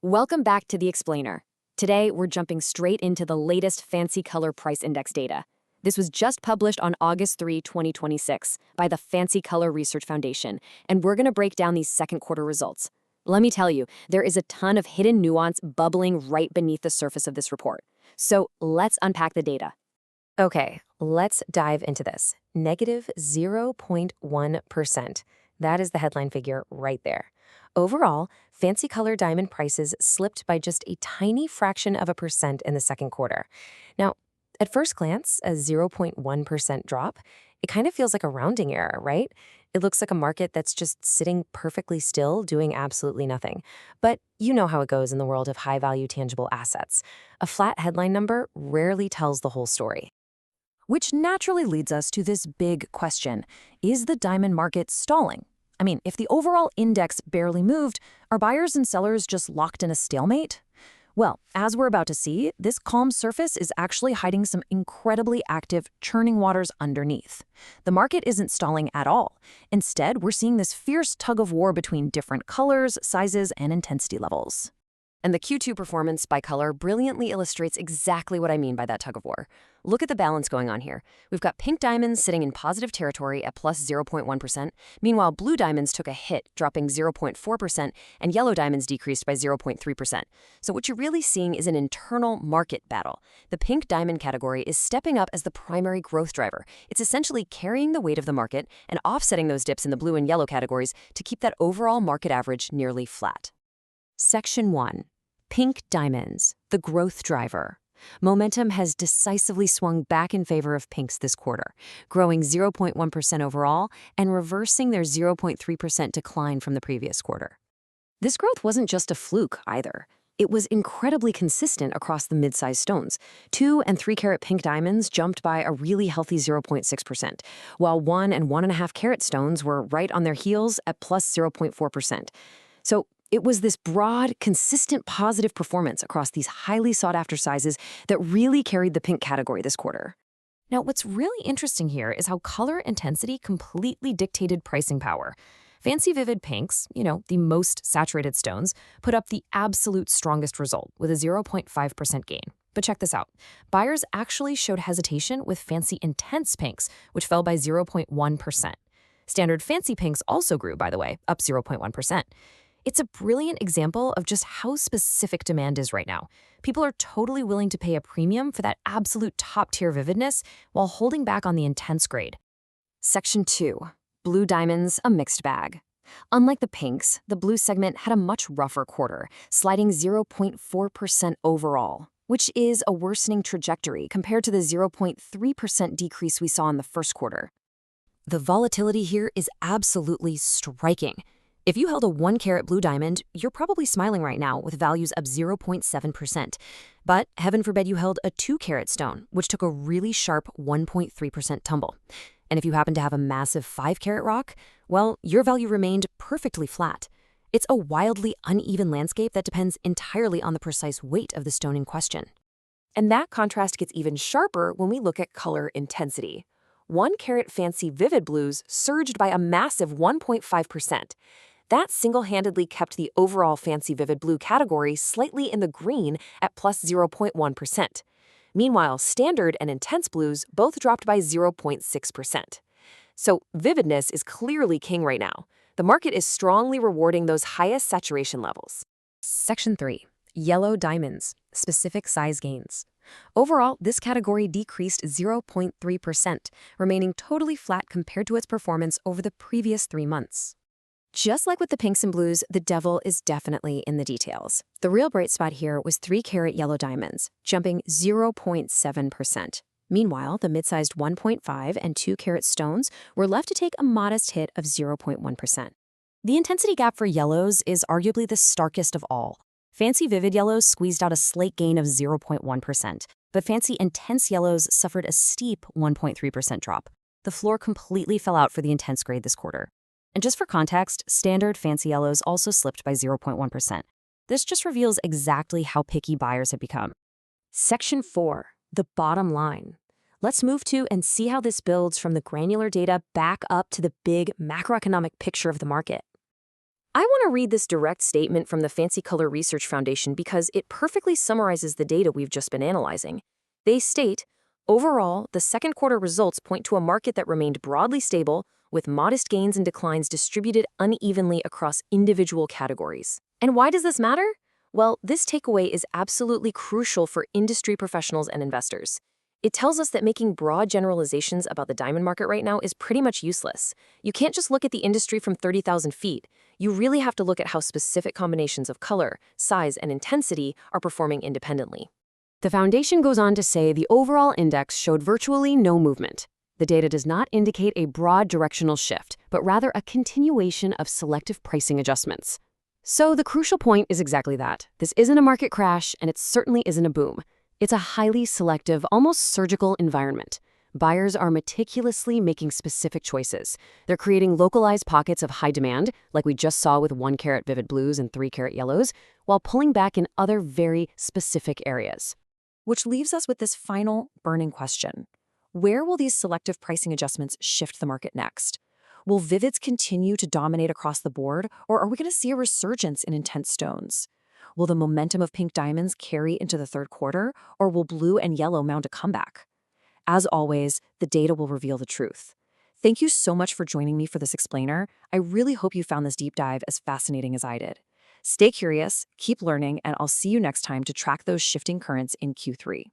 Welcome back to The Explainer. Today, we're jumping straight into the latest Fancy Color Price Index data. This was just published on August 3, 2026, by the Fancy Color Research Foundation, and we're going to break down these second quarter results. Let me tell you, there is a ton of hidden nuance bubbling right beneath the surface of this report. So let's unpack the data. Okay, let's dive into this. Negative 0.1%. That is the headline figure right there. Overall, fancy color diamond prices slipped by just a tiny fraction of a percent in the second quarter. Now, at first glance, a 0.1% drop, it kind of feels like a rounding error, right? It looks like a market that's just sitting perfectly still, doing absolutely nothing. But you know how it goes in the world of high-value tangible assets. A flat headline number rarely tells the whole story. Which naturally leads us to this big question. Is the diamond market stalling? I mean, if the overall index barely moved, are buyers and sellers just locked in a stalemate? Well, as we're about to see, this calm surface is actually hiding some incredibly active churning waters underneath. The market isn't stalling at all. Instead, we're seeing this fierce tug of war between different colors, sizes, and intensity levels. And the Q2 performance by color brilliantly illustrates exactly what I mean by that tug of war. Look at the balance going on here. We've got pink diamonds sitting in positive territory at plus 0.1%. Meanwhile, blue diamonds took a hit, dropping 0.4%, and yellow diamonds decreased by 0.3%. So what you're really seeing is an internal market battle. The pink diamond category is stepping up as the primary growth driver. It's essentially carrying the weight of the market and offsetting those dips in the blue and yellow categories to keep that overall market average nearly flat. Section 1. Pink diamonds, the growth driver. Momentum has decisively swung back in favor of pinks this quarter, growing 0.1% overall and reversing their 0.3% decline from the previous quarter. This growth wasn't just a fluke either. It was incredibly consistent across the mid-sized stones. 2 and 3 carat pink diamonds jumped by a really healthy 0.6%, while 1 and 1.5 carat stones were right on their heels at plus 0.4%. So it was this broad, consistent positive performance across these highly sought-after sizes that really carried the pink category this quarter. Now, what's really interesting here is how color intensity completely dictated pricing power. Fancy vivid pinks, the most saturated stones, put up the absolute strongest result with a 0.5% gain. But check this out. Buyers actually showed hesitation with fancy intense pinks, which fell by 0.1%. Standard fancy pinks also grew, by the way, up 0.1%. It's a brilliant example of just how specific demand is right now. People are totally willing to pay a premium for that absolute top-tier vividness while holding back on the intense grade. Section 2. Blue diamonds, a mixed bag. Unlike the pinks, the blue segment had a much rougher quarter, sliding 0.4% overall, which is a worsening trajectory compared to the 0.3% decrease we saw in the first quarter. The volatility here is absolutely striking. If you held a 1 carat blue diamond, you're probably smiling right now with values up 0.7%. But heaven forbid you held a 2 carat stone, which took a really sharp 1.3% tumble. And if you happen to have a massive 5 carat rock, well, your value remained perfectly flat. It's a wildly uneven landscape that depends entirely on the precise weight of the stone in question. And that contrast gets even sharper when we look at color intensity. 1 carat fancy vivid blues surged by a massive 1.5%. That single-handedly kept the overall fancy vivid blue category slightly in the green at plus 0.1%. Meanwhile, standard and intense blues both dropped by 0.6%. So vividness is clearly king right now. The market is strongly rewarding those highest saturation levels. Section 3. Yellow diamonds, specific size gains. Overall, this category decreased 0.3%, remaining totally flat compared to its performance over the previous 3 months. Just like with the pinks and blues, the devil is definitely in the details. The real bright spot here was 3 carat yellow diamonds, jumping 0.7%. Meanwhile, the mid-sized 1.5 and 2 carat stones were left to take a modest hit of 0.1%. The intensity gap for yellows is arguably the starkest of all. Fancy vivid yellows squeezed out a slight gain of 0.1%, but fancy intense yellows suffered a steep 1.3% drop. The floor completely fell out for the intense grade this quarter. And just for context, standard fancy yellows also slipped by 0.1%. This just reveals exactly how picky buyers have become. Section 4. The bottom line. Let's move to and see how this builds from the granular data back up to the big macroeconomic picture of the market. I want to read this direct statement from the Fancy Color Research Foundation because it perfectly summarizes the data we've just been analyzing. They state, overall, the second quarter results point to a market that remained broadly stable, with modest gains and declines distributed unevenly across individual categories. And why does this matter? Well, this takeaway is absolutely crucial for industry professionals and investors. It tells us that making broad generalizations about the diamond market right now is pretty much useless. You can't just look at the industry from 30,000 feet. You really have to look at how specific combinations of color, size, and intensity are performing independently. The foundation goes on to say the overall index showed virtually no movement. The data does not indicate a broad directional shift, but rather a continuation of selective pricing adjustments. So the crucial point is exactly that. This isn't a market crash, and it certainly isn't a boom. It's a highly selective, almost surgical environment. Buyers are meticulously making specific choices. They're creating localized pockets of high demand, like we just saw with 1-carat vivid blues and 3-carat yellows, while pulling back in other very specific areas. Which leaves us with this final burning question. Where will these selective pricing adjustments shift the market next? Will vivids continue to dominate across the board, or are we going to see a resurgence in intense stones? Will the momentum of pink diamonds carry into the third quarter, or will blue and yellow mount a comeback? As always, the data will reveal the truth. Thank you so much for joining me for this explainer. I really hope you found this deep dive as fascinating as I did. Stay curious, keep learning, and I'll see you next time to track those shifting currents in Q3.